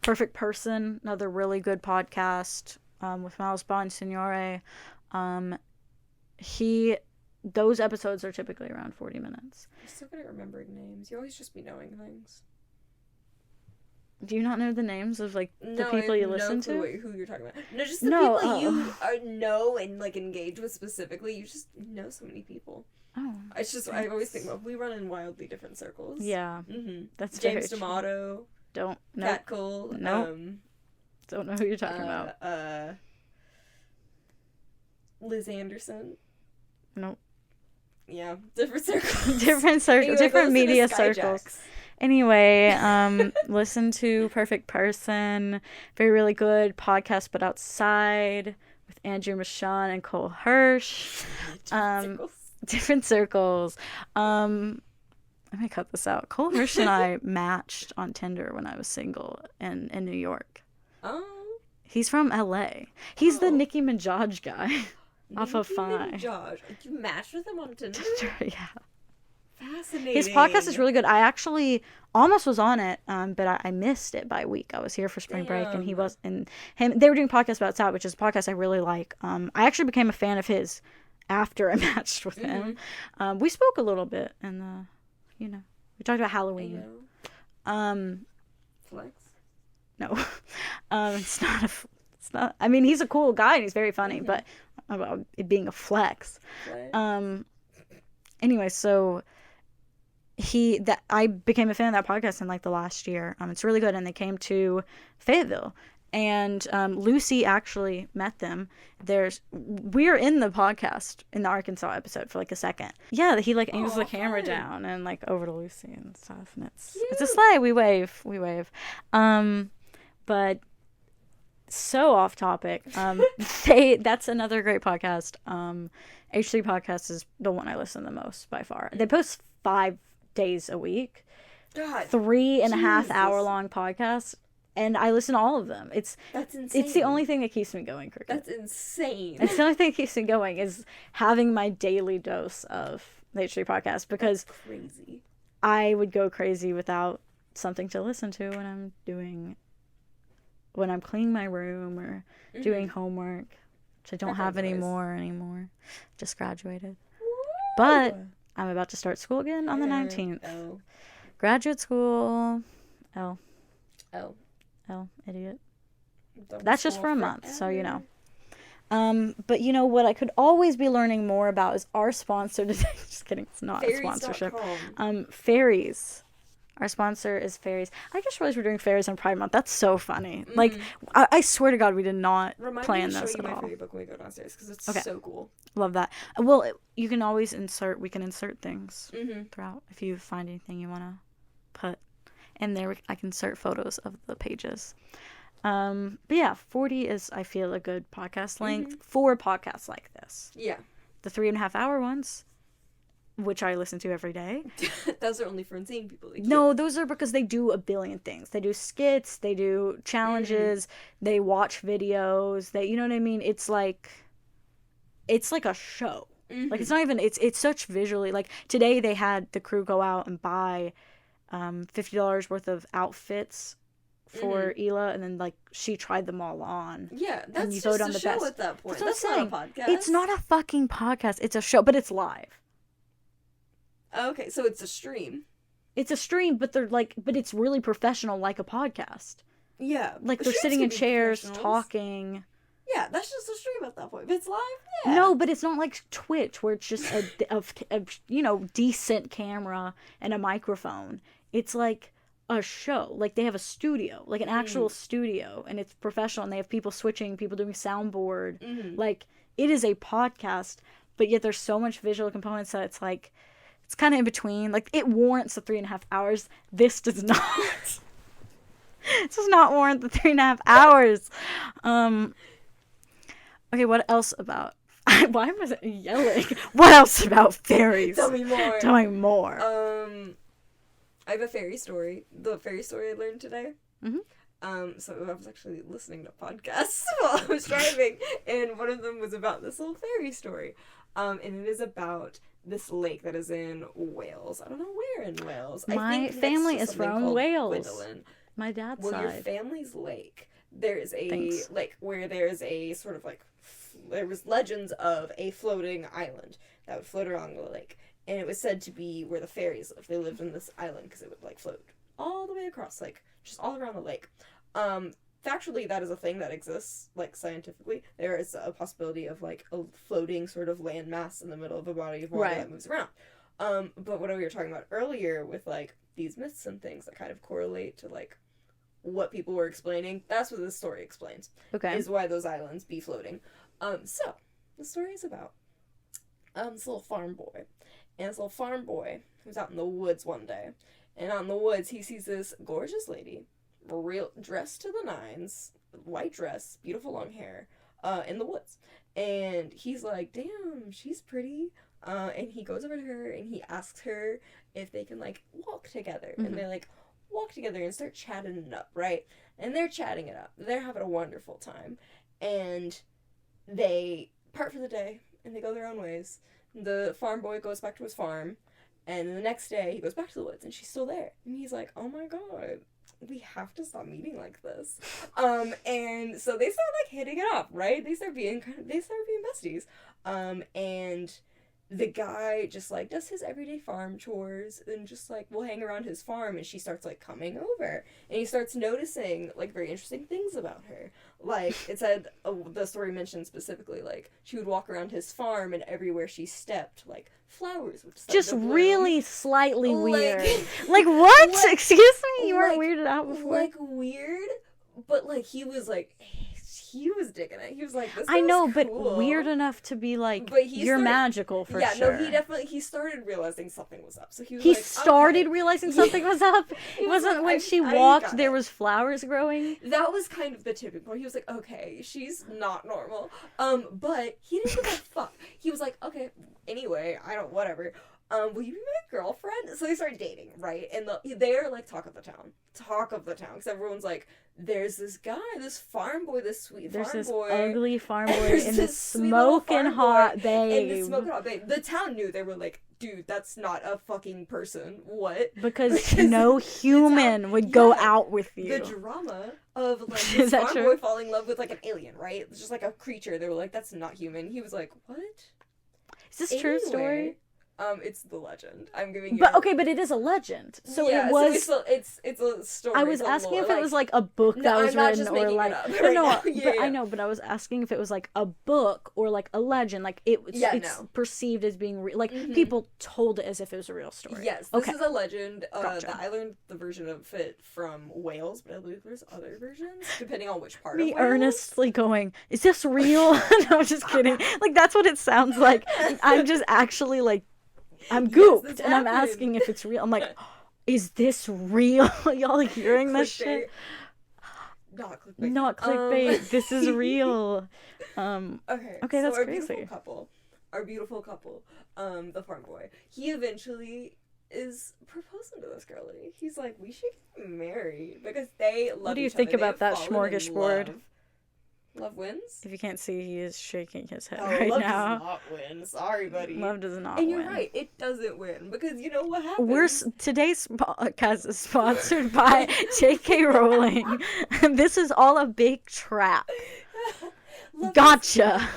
S1: Perfect Person, another really good podcast with Miles Bonsignore. Those episodes are typically around 40 minutes.
S2: You're so good at remembering names. You always just be knowing things.
S1: Do you not know the names of, like, the
S2: No, I
S1: people
S2: have
S1: you
S2: no
S1: listen
S2: clue
S1: to?
S2: who you're talking about. No, just the
S1: No,
S2: people you
S1: oh.
S2: know and like engage with specifically. You just know so many people.
S1: Oh,
S2: It's just I always think,
S1: thanks.
S2: well, we run in wildly different circles.
S1: Yeah,
S2: Mm-hmm.
S1: that's very
S2: James
S1: true.
S2: D'Amato,
S1: Don't, nope,
S2: Cat Cole,
S1: nope, don't know who you're talking about.
S2: uh, uh, Liz Anderson.
S1: Nope.
S2: Yeah, different circles.
S1: Different circles,
S2: Anyway, go
S1: different
S2: listen to
S1: media circles.
S2: Skyjacks.
S1: Anyway, listen to Perfect Person, very, really good podcast, but outside with Andrew Michon and Cole Hirsch.
S2: Different circles.
S1: Different circles. Let me cut this out. Cole Hirsch and I matched on Tinder when I was single in New York.
S2: Oh.
S1: He's from LA. He's the
S2: Oh.
S1: Nicki Minaj guy off of
S2: Nicki
S1: Fi.
S2: Minaj. You matched with him on Tinder?
S1: Yeah.
S2: Fascinating.
S1: His podcast is really good. I actually almost was on it, but I missed it by a week. I was here for spring break, and he
S2: Damn.
S1: was, and him. They were doing podcasts about South, which is a podcast I really like. I actually became a fan of his after I matched with him. We spoke a little bit, and we talked about Halloween.
S2: Flex.
S1: No, it's not a. It's not. I mean, he's a cool guy and he's very funny, but about it being a flex.
S2: Flex.
S1: Anyway, so I became a fan of that podcast in like the last year. It's really good, and they came to Fayetteville, and Lucy actually met them. We're in the podcast in the Arkansas episode for like a second. Yeah, he like angles the camera down and like over to Lucy and stuff, and it's a sleigh. We wave. But so off topic. That's another great podcast. H3 Podcast is the one I listen the most by far. They post 5 days a week.
S2: God.
S1: 3.5 hour long podcasts, and I listen to all of them.
S2: That's insane.
S1: It's the only thing that keeps me going, Cricket.
S2: That's insane.
S1: It's the only thing that keeps me going is having my daily dose of the H3 Podcast, because
S2: That's crazy.
S1: I would go crazy without something to listen to when I'm cleaning my room or doing homework, which I don't have anymore. Just graduated. But I'm about to start school again on the 19th.
S2: Oh.
S1: Graduate school.
S2: Oh.
S1: Idiot.
S2: Don't
S1: That's just
S2: school
S1: for a month, so you
S2: forever.
S1: know. But you know what I could always be learning more about is our sponsor today. Just kidding, it's not a
S2: Faeries.com.
S1: sponsorship. Faeries. Our sponsor is Faeries. I just realized we're doing Faeries on Pride Month. That's so funny. Like, I swear to God, we did not plan this at all.
S2: Remind me to show you my fairy book when we go downstairs, because it's so cool.
S1: Love that. Well, you can always we can insert things
S2: Mm-hmm.
S1: throughout. If you find anything you want to put in there, I can insert photos of the pages. But yeah, 40 is, I feel, a good podcast length for podcasts like this.
S2: Yeah.
S1: The 3.5 hour ones, which I listen to every day.
S2: Those are only for insane people. Like
S1: No, those are because they do a billion things. They do skits, they do challenges, they watch videos, you know what I mean? It's like a show. Like, it's not even, it's such visually, like, today they had the crew go out and buy $50 worth of outfits for Ela, and then like she tried them all on.
S2: Yeah, that's
S1: and you
S2: just
S1: vote on
S2: a
S1: the
S2: show
S1: best.
S2: at that point.
S1: That's
S2: That's not a
S1: what
S2: podcast.
S1: It's not a fucking podcast. It's a show, but it's live.
S2: Okay, so it's a stream.
S1: It's a stream, but it's really professional, like a podcast.
S2: Yeah.
S1: Like, they're
S2: Streams
S1: sitting
S2: can
S1: in
S2: be
S1: chairs
S2: professionals.
S1: talking.
S2: Yeah, that's just a stream at that point. If it's live, yeah.
S1: No, but it's not like Twitch, where it's just a decent camera and a microphone. It's like a show. Like, they have a studio, like an actual studio, and it's professional, and they have people switching, people doing soundboard. Like, it is a podcast, but yet there's so much visual components that it's like, it's kind of in between. Like, it warrants the 3.5 hours. This does not. This does not warrant the 3.5 hours. Okay, what else about... Why was I yelling? What else about fairies?
S2: Tell me more.
S1: Tell me more.
S2: I have a fairy story. The fairy story I learned today.
S1: Mm-hmm.
S2: So I was actually listening to podcasts while I was driving, and one of them was about this little fairy story. And it is about this lake that is in Wales. I don't know where in Wales. I
S1: My
S2: think
S1: family
S2: next to
S1: is
S2: something
S1: from
S2: called
S1: Wales.
S2: Gwendolyn.
S1: My dad's
S2: Well, your
S1: side.
S2: family's lake, there is a
S1: Thanks.
S2: like where there's a sort of like there was legends of a floating island that would float around the lake, and it was said to be where the fairies lived. They lived in this island because it would like float all the way across, like, just all around the lake. Factually, that is a thing that exists, like, scientifically. There is a possibility of, like, a floating sort of landmass in the middle of a body of water that moves around. But what we were talking about earlier with, like, these myths and things that kind of correlate to, like, what people were explaining, that's what this story explains.
S1: Okay.
S2: Is why those islands be floating. So, the story is about this little farm boy. And this little farm boy was out in the woods one day. And out in the woods, he sees this gorgeous lady, real dressed to the nines, white dress, beautiful long hair, in the woods. And he's like, damn, she's pretty. And he goes over to her and he asks her if they can, like, walk together. Mm-hmm. And they, like, walk together and start chatting it up, right? And they're chatting it up. They're having a wonderful time. And they part for the day and they go their own ways. The farm boy goes back to his farm. And the next day, he goes back to the woods, and she's still there. And he's like, oh my god, we have to stop meeting like this. And so they start, like, hitting it up, right? They start being besties. And the guy just, like, does his everyday farm chores and just, like, will hang around his farm, and she starts, like, coming over. And he starts noticing, like, very interesting things about her. Like, it said, the story mentioned specifically, like, she would walk around his farm, and everywhere she stepped, like, flowers would start
S1: just
S2: to bloom.
S1: Really slightly weird. Like, what? Like, excuse me? You weren't weirded out before?
S2: Like, weird, but, like, he was digging it. He was like, this
S1: I know,
S2: cool.
S1: But weird enough to be like, you're magical for sure.
S2: Yeah, no, he started realizing something was up. So he was
S1: like, started realizing something was up? It wasn't when she walked, there was flowers growing? That
S2: was kind of the tipping point. He was like, okay, she's not normal. But he didn't give a fuck. He was like, okay, anyway, whatever. Will you be my girlfriend? So they started dating, right? And they're, like, talk of the town. Because everyone's like, there's this guy, this farm boy, this sweet farm boy. There's this
S1: ugly farm boy and this smoking hot babe.
S2: The town knew. They were like, dude, that's not a fucking person. What?
S1: Because no human would go out with you.
S2: The drama of, like, this farm boy falling in love with, like, an alien, right? It's just, like, a creature. They were like, that's not human. He was like, what?
S1: Is this true story?
S2: It's the legend. I'm giving you.
S1: But okay, but it is a legend, so it was.
S2: So it's a story.
S1: I was asking if it was like a book that was written, or like I know, but I was asking if it was like a book or like a legend, like it's perceived as being like people told it as if it was a real story.
S2: Yes, this is a legend. Gotcha. I learned the version of it from Wales, but I believe there's other versions depending on which part. Me
S1: earnestly going, is this real? No, I'm just kidding. Like that's what it sounds like. I'm just actually like. I'm gooped, and I'm asking if it's real. I'm like, is this real? Y'all hearing this shit?
S2: Not clickbait.
S1: Not clickbait. This is real. Okay,
S2: so
S1: that's
S2: our
S1: crazy.
S2: Our beautiful couple, the farm boy, he eventually is proposing to this girlie. He's like, we should get married because they love each other.
S1: What do you think about that smorgasbord?
S2: Love wins?
S1: If you can't see, he is shaking his head right now.
S2: Love does not win. Sorry, buddy.
S1: Love does not win.
S2: And you're right. It doesn't win. Because you know what happens?
S1: Today's podcast is sponsored by J.K. Rowling. This is all a big trap. Gotcha.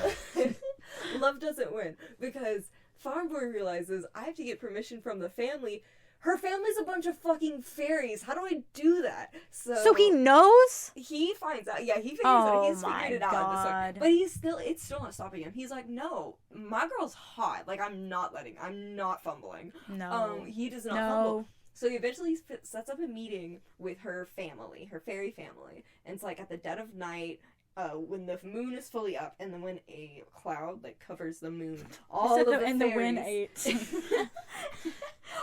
S2: Love doesn't win. Because Farm Boy realizes, I have to get permission from the family. Her family's a bunch of fucking fairies. How do I do that?
S1: So he knows?
S2: He finds out. Yeah, he figures out. He's figured it out. But it's still not stopping him. He's like, no, my girl's hot. Like, I'm not fumbling.
S1: No.
S2: He does not fumble. So he eventually sets up a meeting with her family, her fairy family. And it's like at the dead of night, when the moon is fully up, and then when a cloud, like, covers the moon. All of the fairies...
S1: the wind ate.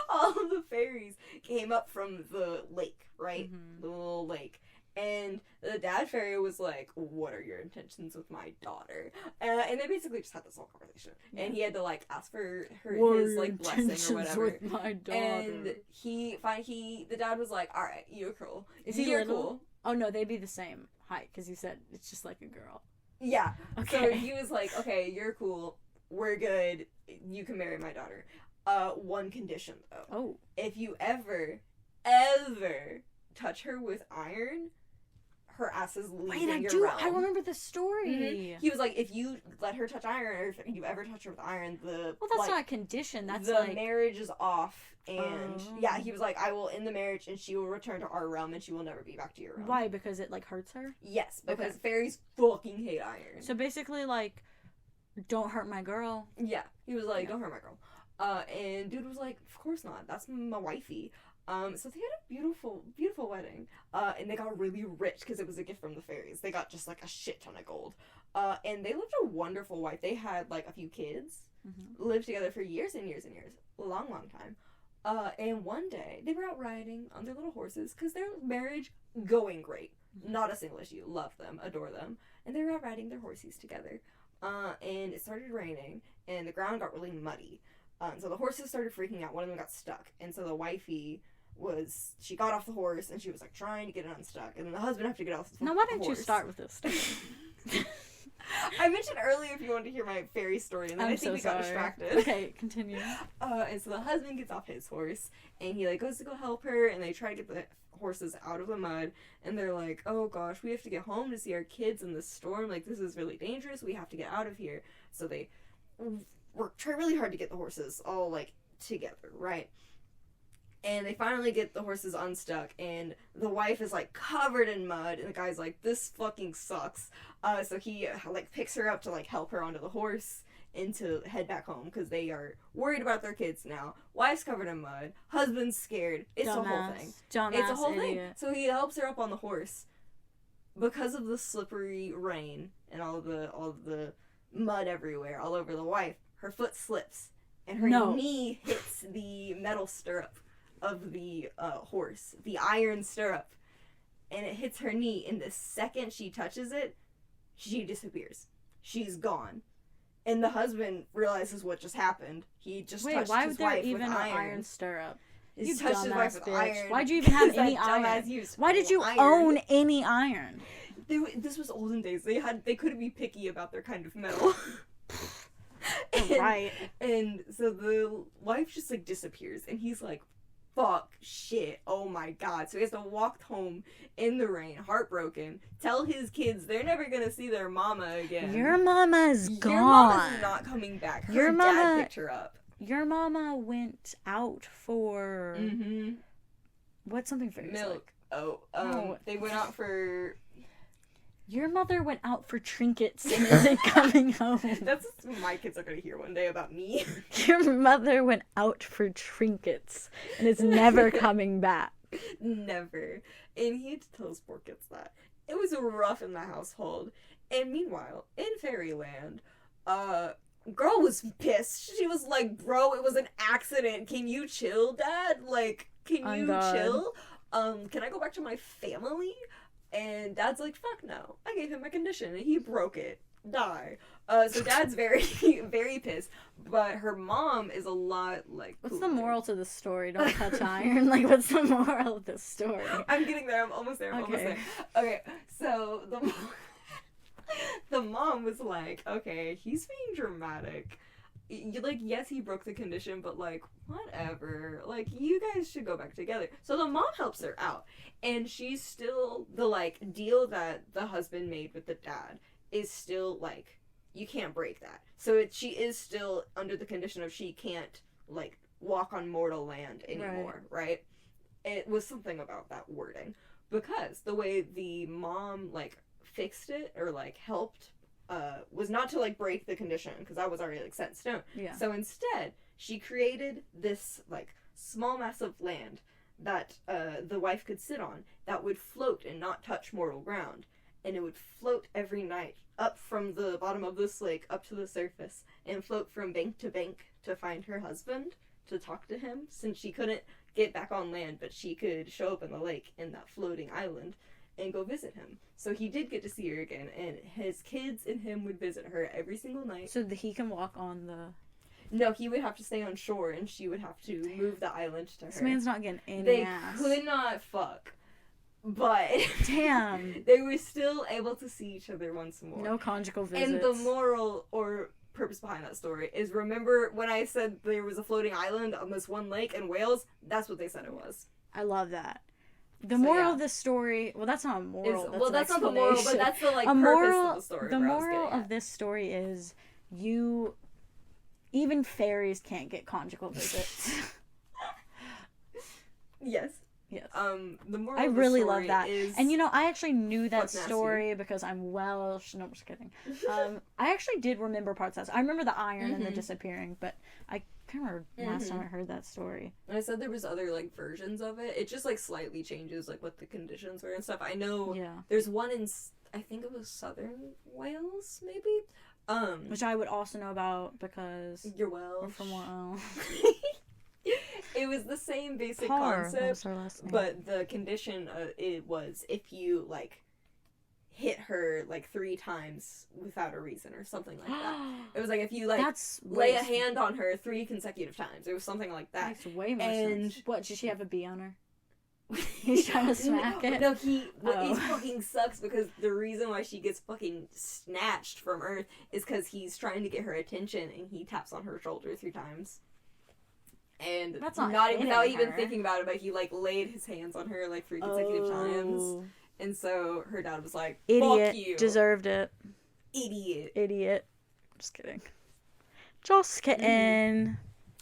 S2: All of the fairies came up from the lake, right? Mm-hmm. The little lake. And the dad fairy was like, what are your intentions with my daughter? And they basically just had this whole conversation. Yeah. And he had to, like, ask for his, like, blessing or whatever.
S1: With my daughter?
S2: And the dad was like, alright, you're cool.
S1: Is he little? Cool. Oh, no, they'd be the same height, because he said it's just like a girl.
S2: Yeah. Okay. So he was like, okay, you're cool. We're good. You can marry my daughter. One condition, though.
S1: Oh.
S2: If you ever touch her with iron, her ass is
S1: Wait,
S2: leaving your realm.
S1: I remember the story.
S2: He was like, if you let her touch iron, or if you ever touch her with iron,
S1: well, that's not a condition. That's
S2: the
S1: like
S2: marriage is off, and he was like, I will end the marriage, and she will return to our realm, and she will never be back to your realm.
S1: Why? Because it like hurts her?
S2: Yes, because fairies fucking hate iron.
S1: So basically, like, don't hurt my girl.
S2: Yeah, he was like, don't hurt my girl. And dude was like, of course not. That's my wifey. So they had a beautiful, beautiful wedding. And they got really rich because it was a gift from the fairies. They got just like a shit ton of gold. And they lived a wonderful life. They had like a few kids, lived together for years and years and years, a long, long time. And one day they were out riding on their little horses because their marriage going great. Not a single issue. Love them, adore them. And they were out riding their horses together. And it started raining, and the ground got really muddy. So the horses started freaking out. One of them got stuck, and so the wifey she got off the horse, and she was like trying to get it unstuck, and then the husband had to get off the horse.
S1: Now, why didn't you start with this story?
S2: I mentioned earlier if you wanted to hear my fairy story, and then I think we got distracted.
S1: Okay, continue.
S2: And so the husband gets off his horse, and he like goes to go help her, and they try to get the horses out of the mud, and they're like, oh gosh, we have to get home to see our kids in this storm, like this is really dangerous, we have to get out of here. So they try really hard to get the horses all like together, right? And they finally get the horses unstuck, and the wife is like covered in mud, and the guy's like, this fucking sucks. So he like picks her up to like help her onto the horse and to head back home because they are worried about their kids now. Wife's covered in mud, husband's scared. It's a whole thing. It's a whole thing. So he helps her up on the horse. Because of the slippery rain and all of the mud everywhere, all over the wife, her foot slips and her knee hits the metal stirrup of the horse, the iron stirrup, and it hits her knee, and the second she touches it, she disappears. She's gone. And the husband realizes what just happened. He just touched his wife with iron. Wait, why would there even an iron
S1: stirrup?
S2: You touched his wife with iron.
S1: Why'd you even have any iron? Why did you own any iron?
S2: This was olden days. They couldn't be picky about their kind of metal.
S1: Right.
S2: And so the wife just like disappears, and he's like, fuck, shit, oh my god. So he has to walk home in the rain, heartbroken, tell his kids they're never gonna see their mama again.
S1: Your mama's gone.
S2: Your mama's not coming back. Her dad picked her up.
S1: Your mama went out for... What's something for
S2: milk? No. They went out for...
S1: Your mother went out for trinkets and isn't coming home.
S2: That's what my kids are going to hear one day about me.
S1: Your mother went out for trinkets and is never coming back.
S2: Never. And he had to tell his poor kids that. It was rough in the household. And meanwhile, in Fairyland, girl was pissed. She was like, bro, it was an accident. Can you chill, Dad? Like, can you chill? Can I go back to my family? And Dad's like, fuck no. I gave him a condition, and he broke it. Die. So Dad's very, very pissed. But her mom is a lot, like...
S1: What's the moral to the story? Don't touch iron? Like, what's the moral of this story?
S2: I'm getting there. I'm almost there. Okay, so the mom was like, okay, he's being dramatic. Like, yes, he broke the condition, but, like, whatever. Like, you guys should go back together. So the mom helps her out. And she's still, the, like, deal that the husband made with the dad is still, like, you can't break that. So she is still under the condition of she can't, like, walk on mortal land anymore, right? It was something about that wording. Because the way the mom, like, fixed it, or, like, helped... was not to like break the condition because that was already like set in stone. Yeah. So instead, she created this like small mass of land that the wife could sit on that would float and not touch mortal ground, and it would float every night up from the bottom of this lake up to the surface and float from bank to bank to find her husband to talk to him, since she couldn't get back on land, but she could show up in the lake in that floating island and go visit him. So he did get to see her again, and his kids and him would visit her every single night.
S1: So that he can walk on the...
S2: No, he would have to stay on shore, and she would have to move the island to her.
S1: This man's not getting any ass.
S2: They could not fuck. But...
S1: Damn.
S2: They were still able to see each other once more.
S1: No conjugal visits.
S2: And the moral, or purpose behind that story, is remember when I said there was a floating island on this one lake in Wales? That's what they said it was.
S1: I love that. The
S2: So,
S1: moral
S2: yeah.
S1: of this story, well, that's not a moral.
S2: Is,
S1: That's
S2: well,
S1: an
S2: that's not the moral, but
S1: explanation.
S2: that's the like
S1: A
S2: purpose
S1: moral.
S2: of the story.
S1: The
S2: where I was
S1: moral
S2: getting
S1: of
S2: at.
S1: this story is you, even fairies can't get conjugal visits.
S2: Yes.
S1: Yes.
S2: The moral
S1: I
S2: of the
S1: really
S2: story
S1: love that.
S2: is,
S1: And you know, I actually knew that
S2: Fuck nasty.
S1: story because I'm Welsh. No, I'm just kidding. I actually did remember parts of that. I remember the iron and the disappearing, but I can't remember last time I heard that story.
S2: and I said there was other like versions of it. It just like slightly changes like what the conditions were and stuff. I know there's one in I think it was Southern Wales, maybe.
S1: Which I would also know about because
S2: you're Welsh.
S1: we're from Wales.
S2: It was the same basic
S1: Parr, that was
S2: concept,
S1: our last name.
S2: but the condition it was if you like hit her like 3 times without a reason or something like that. It was like if you like lay a hand on her 3 consecutive times. It was something like that.
S1: Makes way more sense. What, did she have a bee on her? He's trying to smack it.
S2: No, it fucking sucks because the reason why she gets fucking snatched from Earth is because he's trying to get her attention and he taps on her shoulder 3 times. And
S1: that's not
S2: without even thinking about it, but he like laid his hands on her like 3 consecutive times. And so her dad was like,
S1: Idiot.
S2: Fuck you.
S1: Deserved it.
S2: Idiot.
S1: Just kidding. Just kidding.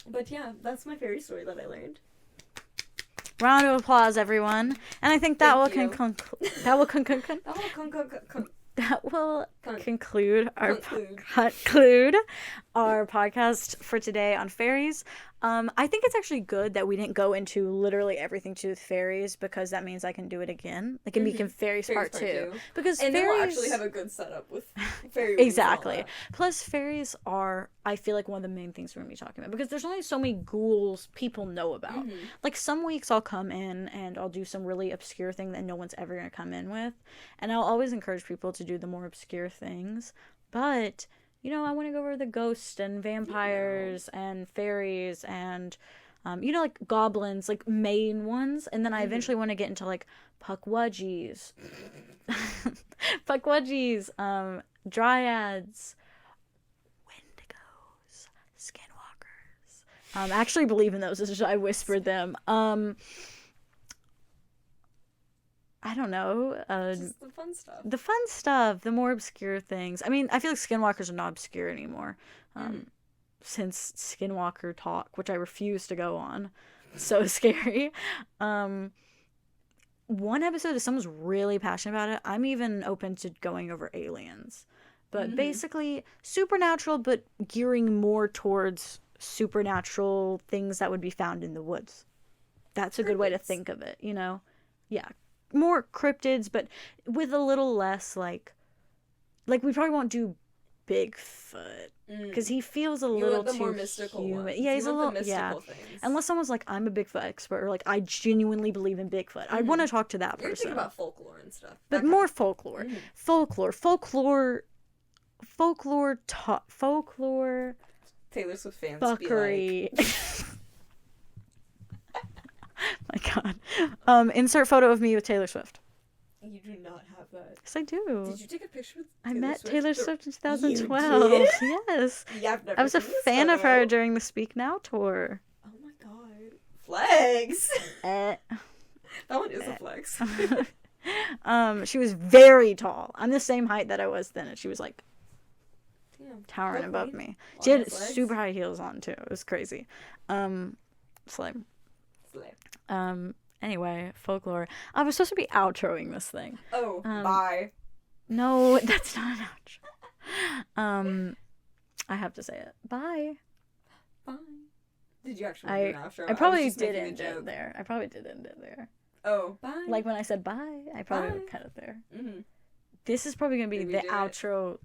S2: But yeah, that's my fairy story that I learned.
S1: Round of applause, everyone. And I think that will conclude our podcast for today on fairies. I think it's actually good that we didn't go into literally everything to do with fairies because that means I can do it again. It can be fairies part 2. Because
S2: and
S1: fairies
S2: we'll actually have a good setup with fairy
S1: exactly. Plus fairies are, I feel like, one of the main things we're going to be talking about because there's only so many ghouls people know about. Like some weeks I'll come in and I'll do some really obscure thing that no one's ever going to come in with. And I'll always encourage people to do the more obscure things. But you know, I want to go over the ghosts and vampires and fairies and, like goblins, like main ones. And then I eventually want to get into like puckwudgies, dryads, wendigos, skinwalkers. I actually believe in those. I whispered them. I don't know.
S2: Just the fun stuff.
S1: The fun stuff, the more obscure things. I mean, I feel like skinwalkers are not obscure anymore. Since Skinwalker Talk, which I refuse to go on. So scary. One episode, if someone's really passionate about it, I'm even open to going over aliens. But basically, supernatural, but gearing more towards supernatural things that would be found in the woods. That's a good way to think of it, you know? Yeah. More cryptids, but with a little less like we probably won't do Bigfoot because he feels a little too
S2: more mystical
S1: human.
S2: ones.
S1: Yeah, he's a little
S2: things.
S1: Unless someone's like, I'm a Bigfoot expert, or like I genuinely believe in Bigfoot. I want to talk to that person.
S2: You're thinking about folklore and stuff,
S1: but more folklore, folklore.
S2: Taylor Swift fans
S1: fuckery.
S2: Be like...
S1: My God. Insert photo of me with Taylor Swift.
S2: You do not have that.
S1: Yes, I do.
S2: Did you take a picture with
S1: I
S2: Taylor
S1: met
S2: Swift?
S1: Taylor Swift in 2012.
S2: You did?
S1: Yes.
S2: Yeah, I've never
S1: I was a
S2: seen this
S1: fan of
S2: photo.
S1: her during the Speak Now tour.
S2: Oh my God. Flex.
S1: Eh.
S2: That one is a flex.
S1: She was very tall. I'm the same height that I was then, and she was like towering above me. She had super high heels on too. It was crazy. Slim. Anyway, folklore. I was supposed to be outroing this thing.
S2: Oh, bye.
S1: No, that's not an outro. I have to say it. Bye.
S2: Bye. Did you actually do an outro?
S1: I probably did end it there. I probably did end it there.
S2: Oh, bye.
S1: Like when I said bye, I probably would cut it there.
S2: Mm-hmm.
S1: This is probably going to be the outro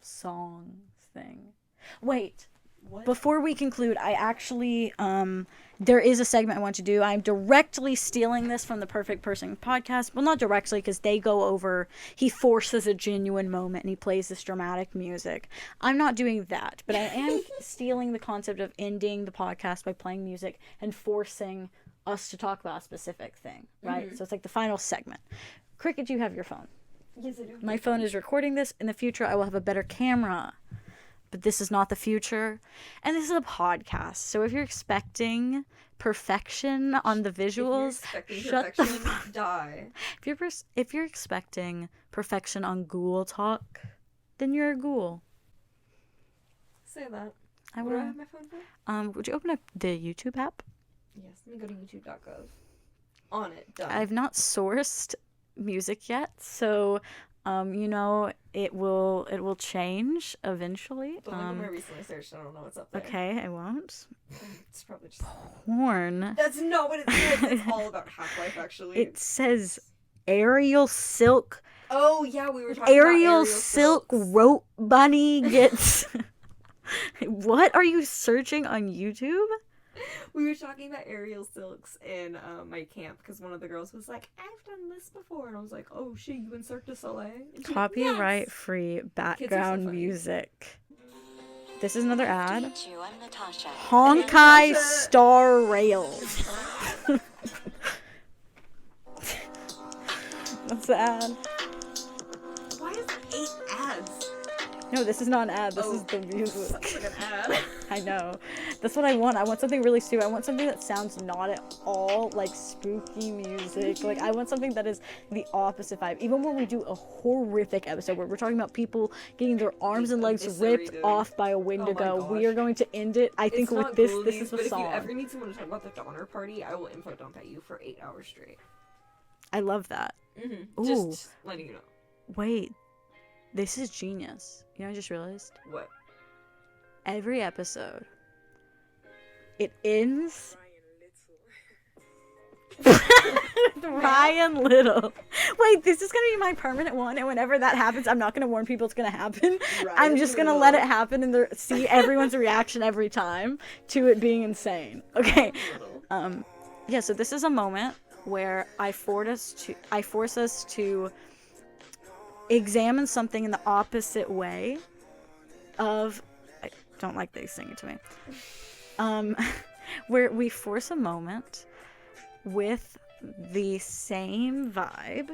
S1: song thing. Wait. What? Before we conclude, I actually, there is a segment I want to do. I'm directly stealing this from the Perfect Person podcast. Well, not directly, because they go over, he forces a genuine moment and he plays this dramatic music. I'm not doing that, but I am stealing the concept of ending the podcast by playing music and forcing us to talk about a specific thing, right? So it's like the final segment. Cricket, you have your phone.
S2: Yes, I do.
S1: My phone is recording this. In the future, I will have a better camera. But this is not the future. And this is a podcast. So if you're expecting perfection on the visuals, shut the fuck.
S2: Die.
S1: If you're expecting perfection on ghoul talk, then you're a ghoul.
S2: Say that.
S1: I
S2: What
S1: will.
S2: do I have my phone for?
S1: Would you open up the YouTube app?
S2: Yes, let me go to youtube.gov. On it, done.
S1: I've not sourced music yet, so it will change eventually.
S2: The link of my recently searched, I don't know what's up there.
S1: Okay, I won't.
S2: It's probably just
S1: Porn.
S2: That's not what it says. It's all about Half-Life, actually.
S1: It says Aerial Silk.
S2: Oh yeah, we were talking about Aerial
S1: Silk
S2: Silks.
S1: rope bunny gets. What are you searching on YouTube?
S2: We were talking about aerial silks in my camp because one of the girls was like, "I've done this before," and I was like, "Oh shit, you in Cirque du Soleil?"
S1: Copyright free background
S2: funny.
S1: music. This is another ad.
S3: I'm Natasha.
S1: Honkai Star Rails. That's the ad.
S2: Why is it 8 ads?
S1: No, this is not an ad. This is the music.
S2: Sounds like an ad.
S1: I know. That's what I want. I want something really stupid. I want something that sounds not at all like spooky music. Like, I want something that is the opposite vibe. Even when we do a horrific episode where we're talking about people getting their arms and legs ripped off by a Wendigo, we are going to end it, I think, with this. This is the song.
S2: If you ever need someone to talk about the Donner Party, I will info dump at you for 8 hours straight.
S1: I love that.
S2: Mm-hmm.
S1: Ooh.
S2: Just letting you know.
S1: Wait. This is genius. You know, I just realized.
S2: What?
S1: Every episode, it ends with Ryan Little. Wait, this is gonna be my permanent one, and whenever that happens, I'm not gonna warn people it's gonna happen. I'm just gonna let it happen and see everyone's reaction every time to it being insane. Okay. Yeah. So this is a moment where I force us to examine something in the opposite way of. I don't like that he's singing to me. Where we force a moment with the same vibe,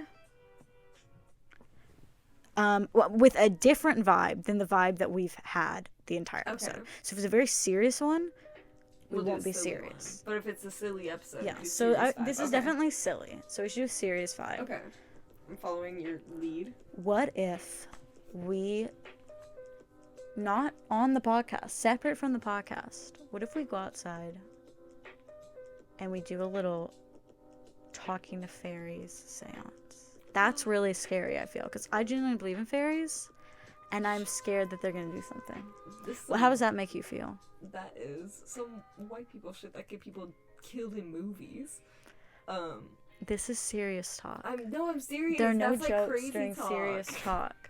S1: with a different vibe than the vibe that we've had the entire episode. Okay. So if it's a very serious one, we won't be serious.
S2: But if it's a silly episode,
S1: yeah. So this is definitely silly. So we should do a serious vibe.
S2: Okay. I'm following your lead.
S1: What if we, not on the podcast, separate from the podcast, what if we go outside and we do a little talking to fairies seance? That's really scary, I feel, because I genuinely believe in fairies, and I'm scared that they're going to do something. Well, how does that make you feel?
S2: That is some white people shit that get people killed in movies.
S1: This is serious talk.
S2: I'm serious.
S1: There are no
S2: That's
S1: jokes
S2: crazy
S1: during
S2: talk.
S1: serious talk.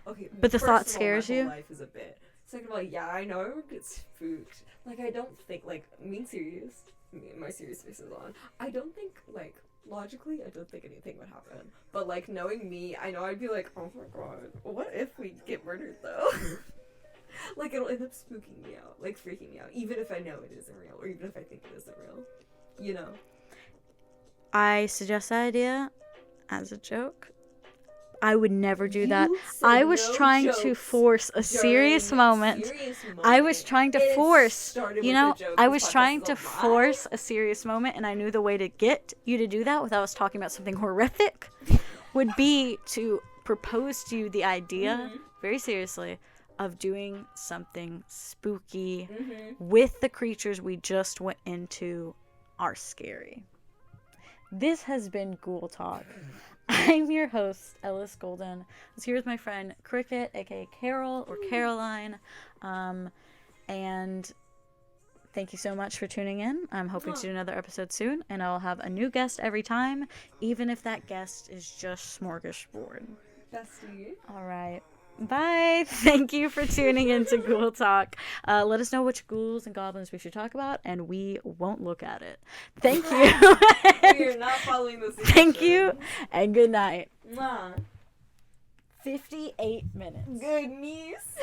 S2: Okay,
S1: but the thought
S2: of all,
S1: scares
S2: my
S1: you?
S2: whole life is a bit. Second of all, yeah, I know everyone gets spooked. Like, I don't think, like, being serious, my serious face is on. I don't think, like, logically, I don't think anything would happen. But, like, knowing me, I know I'd be like, oh my god, what if we get murdered, though? Like, it'll end up spooking me out, like, freaking me out, even if I know it isn't real, or even if I think it isn't real. You know?
S1: I suggest that idea as a joke. I would never do that. I was trying to force a serious moment. I was trying to force, I was trying to force a serious moment, and I knew the way to get you to do that without us talking about something horrific would be to propose to you the idea, very seriously, of doing something spooky with the creatures we just went into are scary. This has been Ghoul Talk. I'm your host, Ellis Golden. I was here with my friend Cricket, aka Carol or Caroline. And thank you so much for tuning in. I'm hoping to do another episode soon, and I'll have a new guest every time, even if that guest is just smorgasbord.
S2: Bestie.
S1: All right. Bye. Thank you for tuning in to Ghoul Talk. Let us know which ghouls and goblins we should talk about, and we won't look at it. Thank you.
S2: We are not following this.
S1: Thank you, and good night.
S2: Mwah.
S1: 58 minutes.
S2: Good niece.